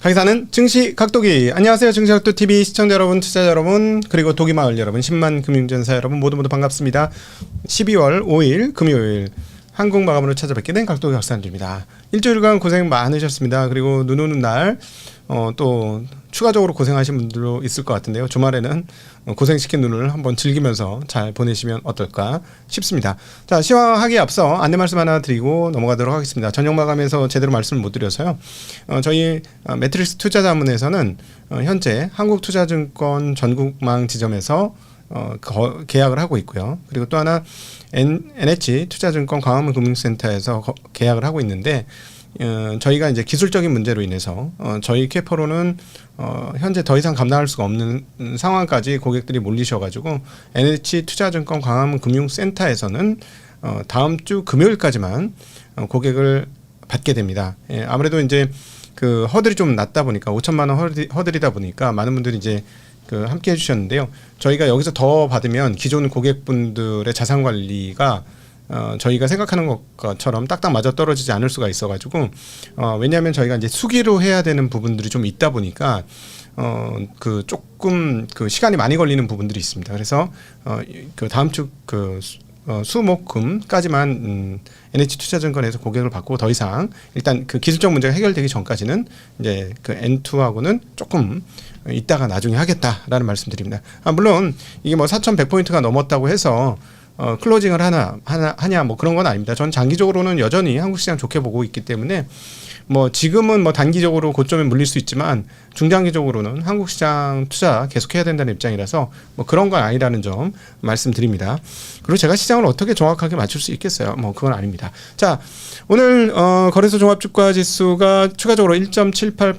강의사는 증시 각도기. 안녕하세요. 증시 각도 TV 시청자 여러분, 투자자 여러분, 그리고 도기마을 여러분, 10만 금융전사 여러분 모두 반갑습니다. 12월 5일 금요일 한국 마감으로 찾아뵙게 된 각도기 박사님입니다. 일주일간 고생 많으셨습니다. 그리고 눈 오는 날 또 추가적으로 고생하신 분들도 있을 것 같은데요. 주말에는 고생시킨 눈을 한번 즐기면서 잘 보내시면 어떨까 싶습니다. 자, 시황하기에 앞서 안내 말씀 하나 드리고 넘어가도록 하겠습니다. 저녁 마감에서 제대로 말씀을 못 드려서요. 저희 매트릭스 투자자문에서는 현재 한국투자증권 전국망 지점에서 계약을 하고 있고요. 그리고 또 하나 NH 투자증권 광화문 금융센터에서 계약을 하고 있는데 저희가 이제 기술적인 문제로 인해서 저희 캐퍼로는 현재 더 이상 감당할 수가 없는 상황까지 고객들이 몰리셔가지고 NH 투자증권 광화문 금융센터에서는 다음 주 금요일까지만 고객을 받게 됩니다. 아무래도 이제 그 허들이 좀 낮다 보니까 5천만 원 허들이다 보니까 많은 분들이 이제 함께 해주셨는데요. 저희가 여기서 더 받으면 기존 고객분들의 자산 관리가 저희가 생각하는 것처럼 딱딱 맞아 떨어지지 않을 수가 있어가지고 왜냐하면 저희가 이제 수기로 해야 되는 부분들이 좀 있다 보니까 그 조금 그 시간이 많이 걸리는 부분들이 있습니다. 그래서 그 다음 주 그 수목금까지만 NH투자증권에서 고객을 받고 더 이상 일단 그 기술적 문제가 해결되기 전까지는 이제 그 N2하고는 조금 이따가 나중에 하겠다라는 말씀드립니다. 물론 이게 뭐 4,100포인트가 넘었다고 해서 클로징을 하냐 뭐 그런 건 아닙니다. 전 장기적으로는 여전히 한국 시장 좋게 보고 있기 때문에 뭐 지금은 뭐 단기적으로 고점에 물릴 수 있지만 중장기적으로는 한국 시장 투자 계속해야 된다는 입장이라서 뭐 그런 건 아니라는 점 말씀드립니다. 그리고 제가 시장을 어떻게 정확하게 맞출 수 있겠어요? 뭐 그건 아닙니다. 자, 오늘 거래소 종합주가 지수가 추가적으로 1.78%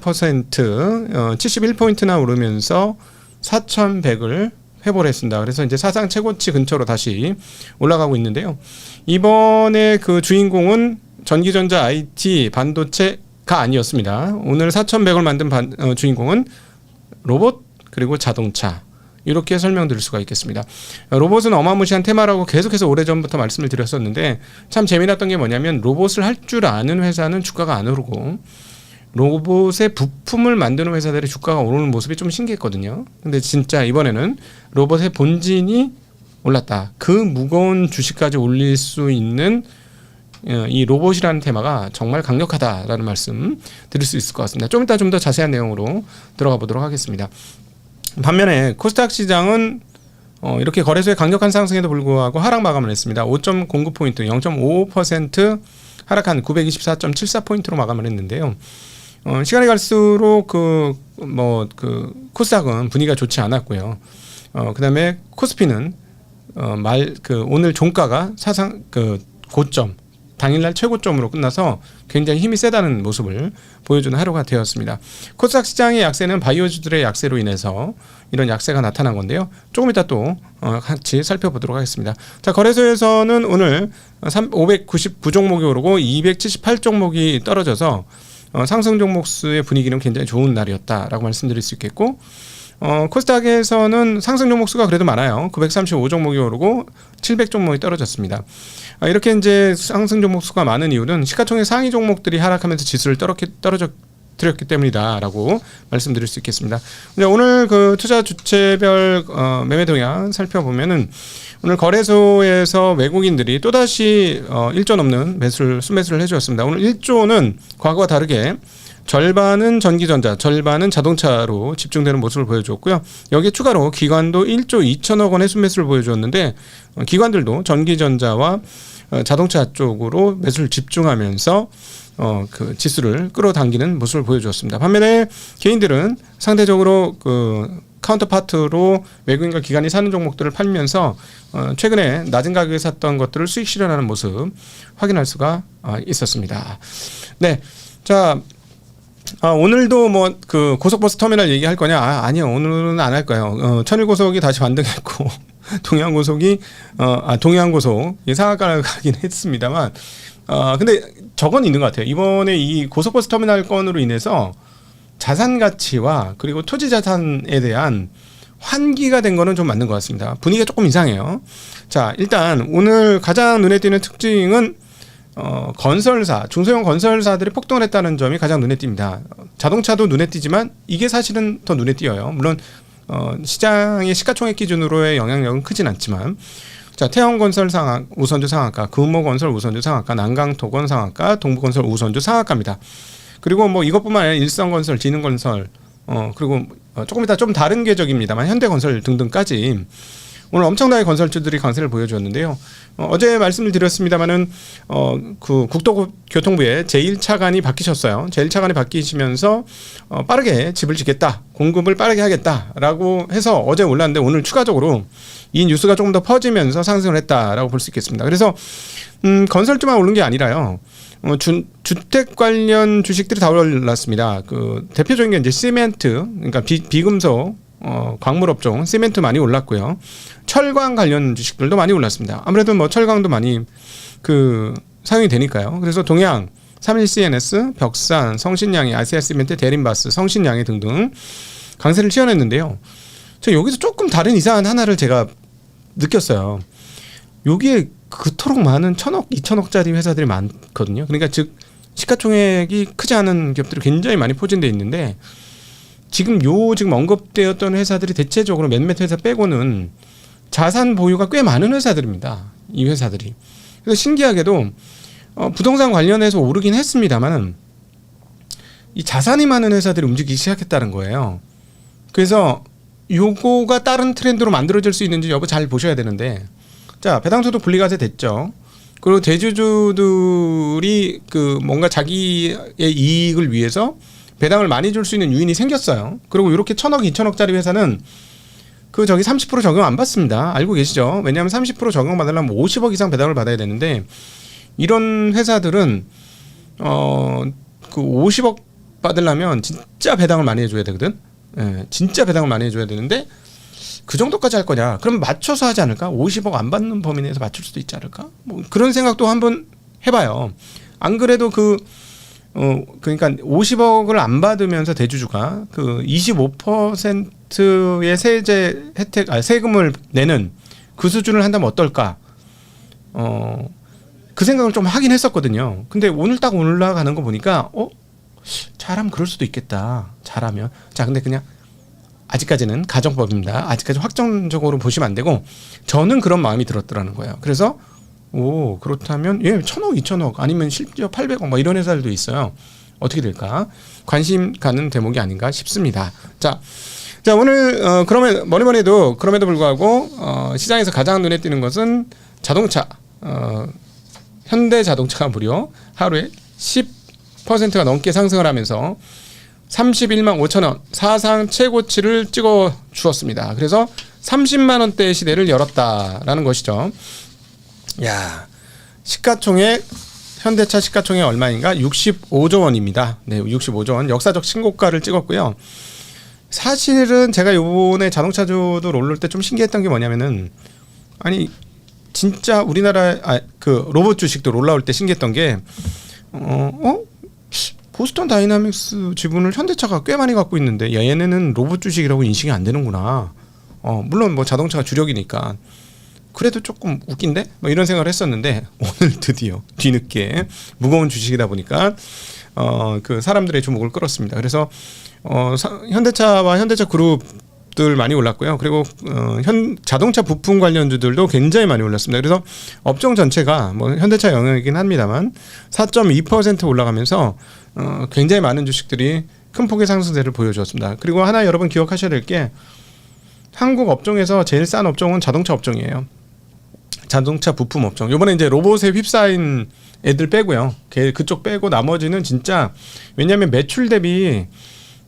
71포인트나 오르면서 4,100을 회복을 했습니다. 그래서 이제 사상 최고치 근처로 다시 올라가고 있는데요. 이번에 그 주인공은 전기전자, IT, 반도체가 아니었습니다. 오늘 4,100을 만든 주인공은 로봇 그리고 자동차, 이렇게 설명드릴 수가 있겠습니다. 로봇은 어마무시한 테마라고 계속해서 오래전부터 말씀을 드렸었는데 참 재미났던 게 뭐냐면 로봇을 할 줄 아는 회사는 주가가 안 오르고 로봇의 부품을 만드는 회사들의 주가가 오르는 모습이 좀 신기했거든요. 근데 진짜 이번에는 로봇의 본진이 올랐다. 그 무거운 주식까지 올릴 수 있는 이 로봇이라는 테마가 정말 강력하다라는 말씀 드릴 수 있을 것 같습니다. 좀 이따 좀 더 자세한 내용으로 들어가 보도록 하겠습니다. 반면에 코스닥 시장은 이렇게 거래소의 강력한 상승에도 불구하고 하락 마감을 했습니다. 5.09포인트 0.55% 하락한 924.74포인트로 마감을 했는데요. 시간이 갈수록 코스닥은 분위기가 좋지 않았고요. 그다음에 코스피는 오늘 종가가 사상 고점, 당일날 최고점으로 끝나서 굉장히 힘이 세다는 모습을 보여주는 하루가 되었습니다. 코스닥 시장의 약세는 바이오주들의 약세로 인해서 이런 약세가 나타난 건데요. 조금 이따 또 같이 살펴보도록 하겠습니다. 자, 거래소에서는 오늘 599종목이 오르고 278종목이 떨어져서 상승 종목 수의 분위기는 굉장히 좋은 날이었다라고 말씀드릴 수 있겠고, 코스닥에서는 상승 종목 수가 그래도 많아요. 935종목이 오르고 700종목이 떨어졌습니다. 이렇게 이제 상승 종목 수가 많은 이유는 시가총액 상위 종목들이 하락하면서 지수를 떨어뜨렸기 때문이다라고 말씀드릴 수 있겠습니다. 오늘 그 투자 주체별 매매 동향 살펴보면은 오늘 거래소에서 외국인들이 또다시 1조 넘는 순매수를 해주었습니다. 오늘 1조는 과거와 다르게 절반은 전기전자, 절반은 자동차로 집중되는 모습을 보여주었고요. 여기에 추가로 기관도 1조 2천억 원의 순매수를 보여주었는데 기관들도 전기전자와 자동차 쪽으로 매수를 집중하면서 그 지수를 끌어당기는 모습을 보여주었습니다. 반면에 개인들은 상대적으로 카운터파트로 외국인과 기관이 사는 종목들을 팔면서 최근에 낮은 가격에 샀던 것들을 수익 실현하는 모습 확인할 수가 있었습니다. 네, 자. 오늘도 뭐 그 고속버스 터미널 얘기할 거냐? 아니요, 오늘은 안 할 거예요. 천일고속이 다시 반등했고 동해안고속이 동해안고속 상한가를 가긴 했습니다만 근데 저건 있는 것 같아요. 이번에 이 고속버스 터미널 건으로 인해서 자산 가치와 그리고 토지 자산에 대한 환기가 된 거는 좀 맞는 것 같습니다. 분위기가 조금 이상해요. 자, 일단 오늘 가장 눈에 띄는 특징은 건설사, 중소형 건설사들이 폭등을 했다는 점이 가장 눈에 띕니다. 자동차도 눈에 띄지만 이게 사실은 더 눈에 띄어요. 물론 시장의 시가총액 기준으로의 영향력은 크진 않지만, 자, 태영건설 우선주 상한가, 금호건설 우선주 상한가, 난강토건 상한가, 동부건설 우선주 상한가입니다. 그리고 뭐 이것뿐만 아니라 일성건설, 진흥건설, 그리고 조금 이따 좀 다른 계적입니다만 현대건설 등등까지 오늘 엄청나게 건설주들이 강세를 보여주었는데요. 어제 말씀을 드렸습니다마는 그 국토교통부의 제1차관이 바뀌셨어요. 제1차관이 바뀌시면서 빠르게 집을 짓겠다, 공급을 빠르게 하겠다라고 해서 어제 올랐는데 오늘 추가적으로 이 뉴스가 조금 더 퍼지면서 상승을 했다라고 볼 수 있겠습니다. 그래서 건설주만 오른 게 아니라요. 주택 관련 주식들이 다 올랐습니다. 그 대표적인 게 이제 시멘트, 그러니까 비금속, 광물업종, 시멘트 많이 올랐고요. 철강 관련 주식들도 많이 올랐습니다. 아무래도 뭐 철강도 많이 사용이 되니까요. 그래서 동양, 31CNS, 벽산, 성신양이, 아시아시멘트, 대림바스, 성신양이 등등 강세를 치어냈는데요. 저 여기서 조금 다른 이상한 하나를 제가 느꼈어요. 여기에 그토록 많은 1,000억, 2,000억짜리 회사들이 많거든요. 그러니까 즉 시가총액이 크지 않은 기업들이 굉장히 많이 포진되어 있는데 지금 언급되었던 회사들이 대체적으로 몇몇 회사 빼고는 자산 보유가 꽤 많은 회사들입니다. 이 회사들이. 그래서 신기하게도 부동산 관련해서 오르긴 했습니다만 이 자산이 많은 회사들이 움직이기 시작했다는 거예요. 그래서 요거가 다른 트렌드로 만들어질 수 있는지 여부 잘 보셔야 되는데, 자, 배당주도 분리과세 됐죠. 그리고 대주주들이 뭔가 자기의 이익을 위해서 배당을 많이 줄 수 있는 유인이 생겼어요. 그리고 이렇게 1,000억, 2,000억짜리 회사는 30% 적용 안 받습니다. 알고 계시죠? 왜냐하면 30% 적용 받으려면 50억 이상 배당을 받아야 되는데 이런 회사들은 50억 받으려면 진짜 배당을 많이 해줘야 되거든. 예, 진짜 배당을 많이 해줘야 되는데 그 정도까지 할 거냐? 그럼 맞춰서 하지 않을까? 50억 안 받는 범위 내에서 맞출 수도 있지 않을까? 뭐 그런 생각도 한번 해봐요. 안 그래도 그러니까 50억을 안 받으면서 대주주가 25%의 세제 혜택, 세금을 내는 그 수준을 한다면 어떨까? 그 생각을 좀 하긴 했었거든요. 근데 오늘 딱 올라가는 거 보니까 잘하면 그럴 수도 있겠다. 잘하면. 자, 근데 그냥 아직까지는 가정법입니다. 아직까지 확정적으로 보시면 안 되고 저는 그런 마음이 들었더라는 거예요. 그래서 그렇다면 1,000억, 2,000억 아니면 실제로 800억 뭐 이런 회사들도 있어요. 어떻게 될까? 관심 가는 대목이 아닌가 싶습니다. 자, 오늘 그러면 뭐니 해도 그럼에도 불구하고 시장에서 가장 눈에 띄는 것은 자동차. 현대자동차가 무려 하루에 10%가 넘게 상승을 하면서 31만 5천 원 사상 최고치를 찍어 주었습니다. 그래서 30만 원대 시대를 열었다라는 것이죠. 야, 시가총액 현대차 시가총액 얼마인가? 65조 원입니다. 네, 65조 원 역사적 신고가를 찍었고요. 사실은 제가 요번에 자동차주도 올릴 때 좀 신기했던 게 뭐냐면은 아니 진짜 우리나라 로봇 주식도 올라올 때 신기했던 게 보스턴 다이나믹스 지분을 현대차가 꽤 많이 갖고 있는데 얘네는 로봇 주식이라고 인식이 안 되는구나. 물론 뭐 자동차가 주력이니까 그래도 조금 웃긴데? 뭐 이런 생각을 했었는데 오늘 드디어 뒤늦게 무거운 주식이다 보니까 사람들의 주목을 끌었습니다. 그래서 현대차와 현대차 그룹들 많이 올랐고요. 그리고 자동차 부품 관련주들도 굉장히 많이 올랐습니다. 그래서 업종 전체가 뭐 현대차 영역이긴 합니다만 4.2% 올라가면서 굉장히 많은 주식들이 큰 폭의 상승세를 보여주었습니다. 그리고 하나 여러분 기억하셔야 될 게 한국 업종에서 제일 싼 업종은 자동차 업종이에요. 자동차 부품 업종. 이번에 이제 로봇에 휩싸인 애들 빼고요. 그쪽 빼고 나머지는 진짜 왜냐하면 매출 대비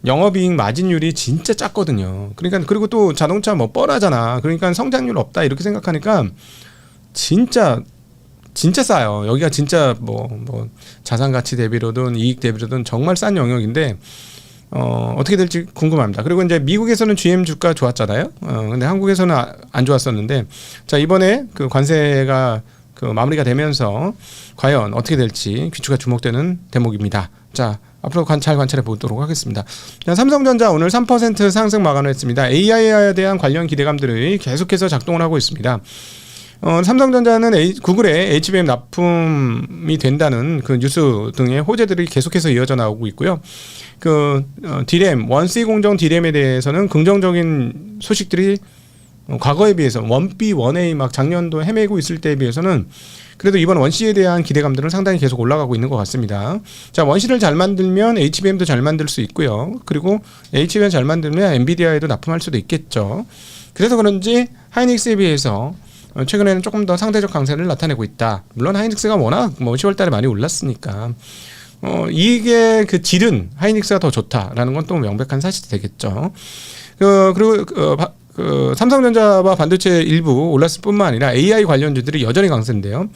영업이익 마진율이 진짜 작거든요. 그러니까 그리고 또 자동차 뭐 뻔하잖아. 그러니까 성장률 없다 이렇게 생각하니까 진짜 싸요. 여기가 진짜 뭐 자산 가치 대비로든 이익 대비로든 정말 싼 영역인데 어떻게 될지 궁금합니다. 그리고 이제 미국에서는 GM 주가 좋았잖아요. 근데 한국에서는 안 좋았었는데 자 이번에 그 관세가 마무리가 되면서 과연 어떻게 될지 귀추가 주목되는 대목입니다. 자 앞으로 잘 관찰해 보도록 하겠습니다. 자, 삼성전자 오늘 3% 상승 마감을 했습니다. AI에 대한 관련 기대감들이 계속해서 작동을 하고 있습니다. 삼성전자는 구글에 HBM 납품이 된다는 그 뉴스 등의 호재들이 계속해서 이어져 나오고 있고요. D램, 원C 공정 D램에 대해서는 긍정적인 소식들이 과거에 비해서 원B, 원A 막 작년도 헤매고 있을 때에 비해서는 그래도 이번 원C에 대한 기대감들은 상당히 계속 올라가고 있는 것 같습니다. 자, 원C를 잘 만들면 HBM도 잘 만들 수 있고요. 그리고 HBM 잘 만들면 엔비디아에도 납품할 수도 있겠죠. 그래서 그런지 하이닉스에 비해서 최근에는 조금 더 상대적 강세를 나타내고 있다. 물론 하이닉스가 워낙 10월 달에 많이 올랐으니까 이게 그 질은 하이닉스가 더 좋다라는 건 또 명백한 사실이 되겠죠. 그리고 삼성전자와 반도체 일부 올랐을 뿐만 아니라 AI 관련주들이 여전히 강세인데요.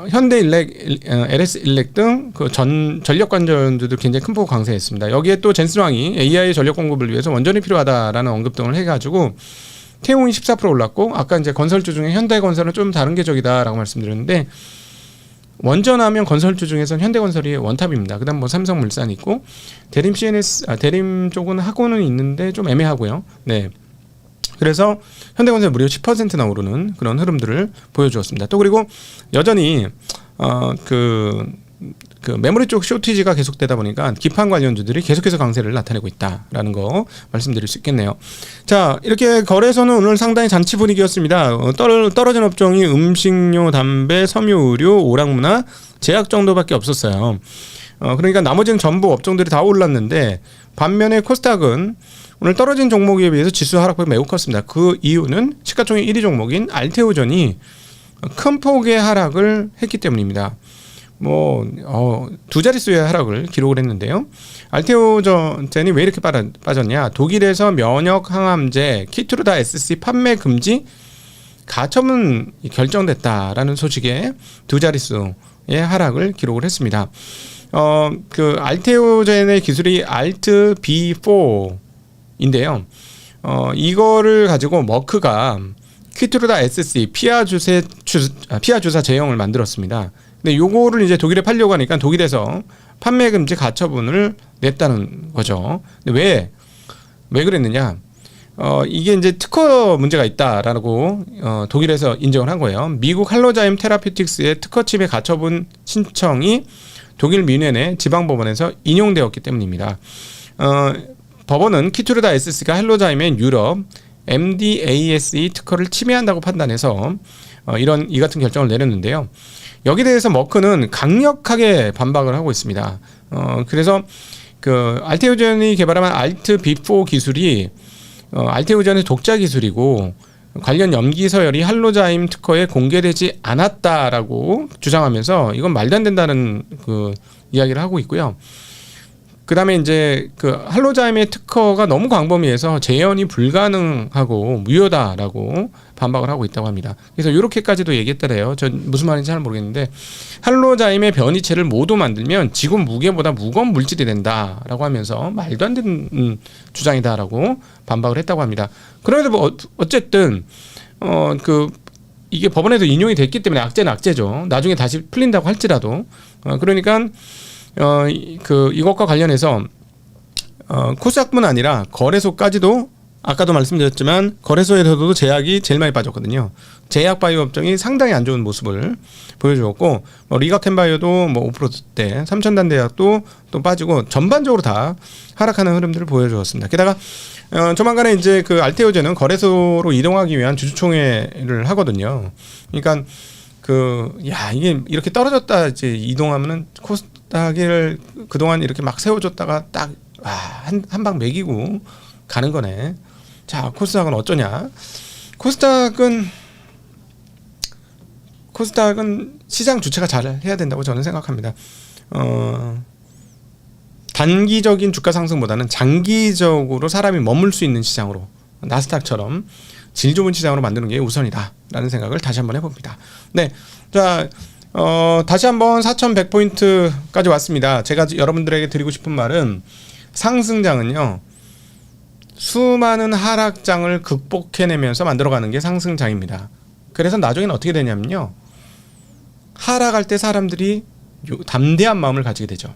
현대일렉, LS일렉 등 전력 관련주도 굉장히 큰 폭으로 강세했습니다. 여기에 또 젠슨왕이 AI 전력 공급을 위해서 원전이 필요하다라는 언급 등을 해가지고 태용이 14% 올랐고, 아까 이제 건설주 중에 현대건설은 좀 다른 계적이다라고 말씀드렸는데, 원전하면 건설주 중에서는 현대건설이 원탑입니다. 그다음 삼성물산이 있고, 대림 대림 쪽은 하고는 있는데 좀 애매하고요. 네. 그래서 현대건설 무려 10%나 오르는 그런 흐름들을 보여주었습니다. 또 그리고 여전히 메모리 쪽 쇼티지가 계속되다 보니까 기판 관련주들이 계속해서 강세를 나타내고 있다라는 거 말씀드릴 수 있겠네요. 자, 이렇게 거래소는 오늘 상당히 잔치 분위기였습니다. 떨어진 업종이 음식료, 담배, 섬유, 의료, 오락문화, 제약 정도밖에 없었어요. 그러니까 나머지는 전부 업종들이 다 올랐는데, 반면에 코스닥은 오늘 떨어진 종목에 비해서 지수 하락폭이 매우 컸습니다. 그 이유는 시가총액 1위 종목인 알테오전이 큰 폭의 하락을 했기 때문입니다. 두 자릿수의 하락을 기록을 했는데요. 알테오전이 왜 이렇게 빠졌냐? 독일에서 면역 항암제 키트루다 SC 판매 금지 가처분 결정됐다라는 소식에 두 자릿수의 하락을 기록을 했습니다. 알테오젠의 기술이 알트 B4인데요. 이거를 가지고 머크가 키트루다 SC 피하 주사 제형을 만들었습니다. 근데 요거를 이제 독일에 팔려고 하니까 독일에서 판매 금지 가처분을 냈다는 거죠. 근데 왜 그랬느냐? 이게 이제 특허 문제가 있다라고 독일에서 인정을 한 거예요. 미국 할로자임 테라피틱스의 특허침해 가처분 신청이 독일 뮌헨의 지방법원에서 인용되었기 때문입니다. 법원은 키투르다 SC가 할로자임의 유럽 MDASE 특허를 침해한다고 판단해서 이 같은 결정을 내렸는데요. 여기에 대해서 머크는 강력하게 반박을 하고 있습니다. 그래서 알테오젠이 개발한 알트 B4 기술이 알테오젠의 독자 기술이고, 관련 염기 서열이 할로자임 특허에 공개되지 않았다라고 주장하면서 이건 말도 안 된다는 이야기를 하고 있고요. 그다음에 이제 할로자임의 특허가 너무 광범위해서 재현이 불가능하고 무효다라고 반박을 하고 있다고 합니다. 그래서 이렇게까지도 얘기했더래요. 전 무슨 말인지 잘 모르겠는데, 할로자임의 변이체를 모두 만들면 지구 무게보다 무거운 물질이 된다라고 하면서 말도 안 되는 주장이다라고 반박을 했다고 합니다. 그런데 어쨌든 이게 법원에도 인용이 됐기 때문에 악재는 악재죠. 나중에 다시 풀린다고 할지라도 그러니까 이것과 관련해서 코스닥뿐 아니라 거래소까지도, 아까도 말씀드렸지만 거래소에서도 제약이 제일 많이 빠졌거든요. 제약 바이오 업종이 상당히 안 좋은 모습을 보여주었고, 리가켄바이오도 5%대, 삼천단대약도 또 빠지고 전반적으로 다 하락하는 흐름들을 보여주었습니다. 게다가 조만간에 이제 알테오젠은 거래소로 이동하기 위한 주주총회를 하거든요. 그러니까 이게 이렇게 떨어졌다 이제 이동하면은 코스닥을 그동안 이렇게 막 세워줬다가 딱 한 방 매기고 가는 거네. 자, 코스닥은 어쩌냐? 코스닥은 시장 주체가 잘 해야 된다고 저는 생각합니다. 단기적인 주가 상승보다는 장기적으로 사람이 머물 수 있는 시장으로, 나스닥처럼 질 좋은 시장으로 만드는 게 우선이다라는 생각을 다시 한번 해봅니다. 네, 자, 다시 한번 4,100포인트까지 왔습니다. 제가 여러분들에게 드리고 싶은 말은, 상승장은요, 수많은 하락장을 극복해내면서 만들어가는 게 상승장입니다. 그래서 나중에는 어떻게 되냐면요, 하락할 때 사람들이 담대한 마음을 가지게 되죠.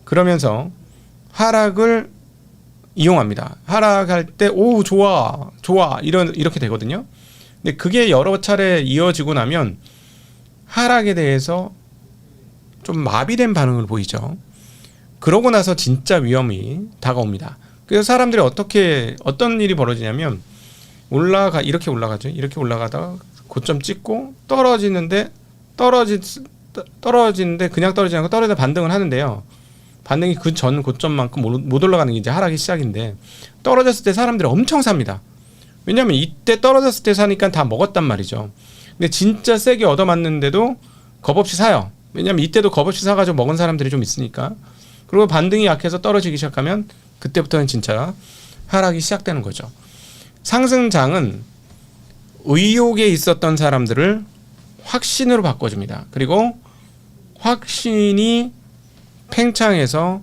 그러면서 하락을 이용합니다. 하락할 때 좋아 이렇게 되거든요. 근데 그게 여러 차례 이어지고 나면 하락에 대해서 좀 마비된 반응을 보이죠. 그러고 나서 진짜 위험이 다가옵니다. 그래서 사람들이 어떤 일이 벌어지냐면 이렇게 올라가죠. 이렇게 올라가다가 고점 찍고 떨어지는데 그냥 떨어지지 않고 떨어지다 반등을 하는데요. 반등이 그 전 고점만큼 못 올라가는 게 이제 하락의 시작인데, 떨어졌을 때 사람들이 엄청 삽니다. 왜냐하면 이때 떨어졌을 때 사니까 다 먹었단 말이죠. 근데 진짜 세게 얻어맞는데도 겁없이 사요. 왜냐하면 이때도 겁없이 사가지고 먹은 사람들이 좀 있으니까. 그리고 반등이 약해서 떨어지기 시작하면 그때부터는 진짜 하락이 시작되는 거죠. 상승장은 의욕에 있었던 사람들을 확신으로 바꿔줍니다. 그리고 확신이 팽창해서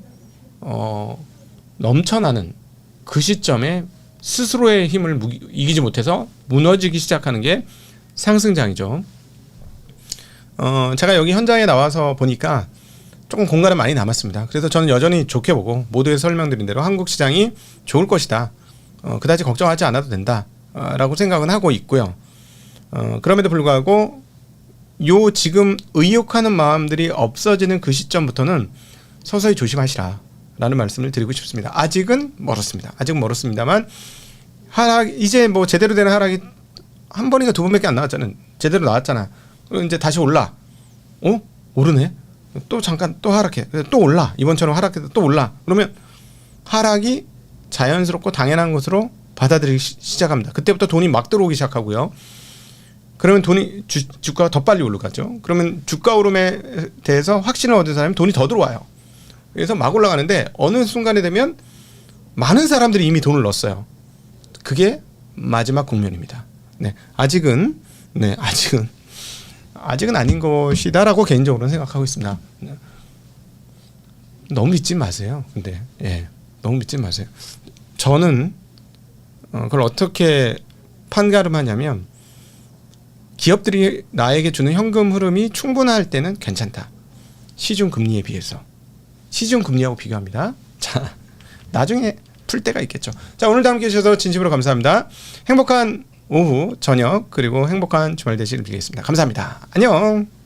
넘쳐나는 그 시점에 스스로의 힘을 이기지 못해서 무너지기 시작하는 게 상승장이죠. 제가 여기 현장에 나와서 보니까 조금 공간은 많이 남았습니다. 그래서 저는 여전히 좋게 보고 모두에 설명드린 대로 한국 시장이 좋을 것이다. 그다지 걱정하지 않아도 된다. 라고 생각은 하고 있고요. 그럼에도 불구하고 지금 의욕하는 마음들이 없어지는 그 시점부터는 서서히 조심하시라 라는 말씀을 드리고 싶습니다. 아직은 멀었습니다만 이제 뭐 제대로 된 하락이 한 번인가 두 번밖에 안 나왔잖아요. 제대로 나왔잖아. 그럼 이제 다시 올라. 오르네. 또 잠깐 또 하락해. 또 올라. 이번처럼 하락해도 또 올라. 그러면 하락이 자연스럽고 당연한 것으로 받아들이기 시작합니다. 그때부터 돈이 막 들어오기 시작하고요. 그러면 주가가 더 빨리 올라가죠. 그러면 주가 오름에 대해서 확신을 얻은 사람이 돈이 더 들어와요. 그래서 막 올라가는데 어느 순간에 되면 많은 사람들이 이미 돈을 넣었어요. 그게 마지막 국면입니다. 아직은 아닌 것이다라고 개인적으로는 생각하고 있습니다. 너무 믿지 마세요. 근데 너무 믿지 마세요. 저는 그걸 어떻게 판가름하냐면, 기업들이 나에게 주는 현금 흐름이 충분할 때는 괜찮다. 시중 금리에 비해서. 시중 금리하고 비교합니다. 자, 나중에 풀 때가 있겠죠. 자, 오늘도 함께 해주셔서 진심으로 감사합니다. 행복한 오후, 저녁, 그리고 행복한 주말 되시길 빌겠습니다. 감사합니다. 안녕.